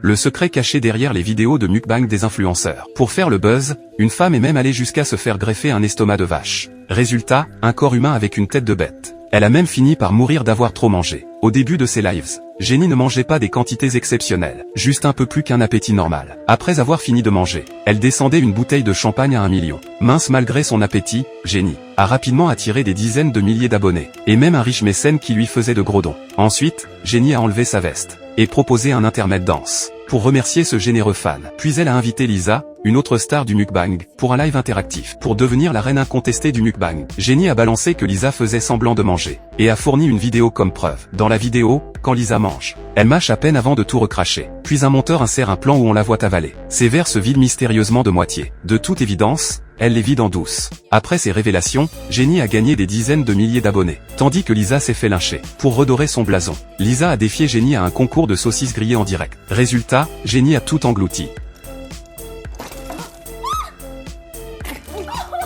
le secret caché derrière les vidéos de mukbang des influenceurs. Pour faire le buzz, une femme est même allée jusqu'à se faire greffer un estomac de vache. Résultat, un corps humain avec une tête de bête. Elle a même fini par mourir d'avoir trop mangé. Au début de ses lives, Jenny ne mangeait pas des quantités exceptionnelles, juste un peu plus qu'un appétit normal. Après avoir fini de manger, elle descendait une bouteille de champagne à 1 million. Mince malgré son appétit, Jenny a rapidement attiré des dizaines de milliers d'abonnés, et même un riche mécène qui lui faisait de gros dons. Ensuite, Jenny a enlevé sa veste, et proposé un intermède danse, pour remercier ce généreux fan. Puis elle a invité Lisa, une autre star du mukbang, pour un live interactif. Pour devenir la reine incontestée du mukbang, Jenny a balancé que Lisa faisait semblant de manger, et a fourni une vidéo comme preuve. Dans la vidéo, quand Lisa mange, elle mâche à peine avant de tout recracher. Puis un monteur insère un plan où on la voit avaler. Ses verres se vident mystérieusement de moitié. De toute évidence, elle les vide en douce. Après ces révélations, Jenny a gagné des dizaines de milliers d'abonnés, tandis que Lisa s'est fait lyncher. Pour redorer son blason, Lisa a défié Jenny à un concours de saucisses grillées en direct. Résultat, Jenny a tout englouti.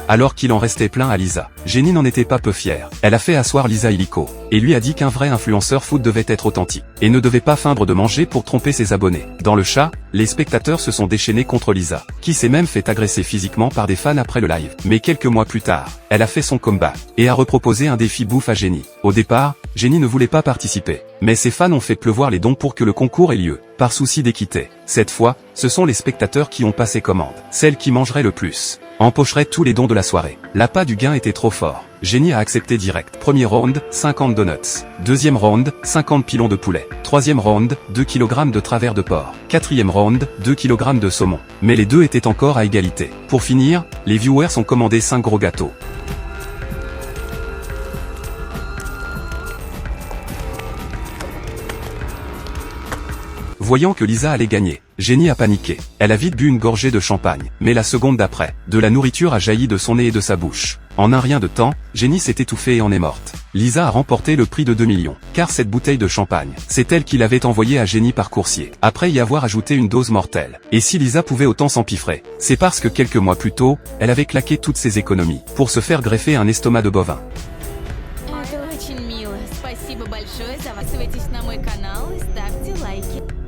Alors qu'il en restait plein à Lisa, Jenny n'en était pas peu fière. Elle a fait asseoir Lisa illico, et lui a dit qu'un vrai influenceur food devait être authentique, et ne devait pas feindre de manger pour tromper ses abonnés. Dans le chat, les spectateurs se sont déchaînés contre Lisa, qui s'est même fait agresser physiquement par des fans après le live. Mais quelques mois plus tard, elle a fait son comeback, et a reproposé un défi bouffe à Jenny. Au départ, Jenny ne voulait pas participer, mais ses fans ont fait pleuvoir les dons pour que le concours ait lieu, par souci d'équité. Cette fois, ce sont les spectateurs qui ont passé commande. Celle qui mangerait le plus empocherait tous les dons de la soirée. L'appât du gain était trop fort. Jenny a accepté direct. Premier round, 50 donuts. Deuxième round, 50 pilons de poulet. Troisième round, 2 kg de travers de porc. Quatrième round, 2 kg de saumon. Mais les deux étaient encore à égalité. Pour finir, les viewers ont commandé 5 gros gâteaux. Voyant que Lisa allait gagner, Jenny a paniqué. Elle a vite bu une gorgée de champagne. Mais la seconde d'après, de la nourriture a jailli de son nez et de sa bouche. En un rien de temps, Jenny s'est étouffée et en est morte. Lisa a remporté le prix de 2 millions. Car cette bouteille de champagne, c'est elle qui l'avait envoyée à Jenny par coursier, après y avoir ajouté une dose mortelle. Et si Lisa pouvait autant s'empiffrer, c'est parce que quelques mois plus tôt, elle avait claqué toutes ses économies, pour se faire greffer un estomac de bovin. Это очень мило. Спасибо большое за вас. Подписывайтесь на мой канал и ставьте лайки.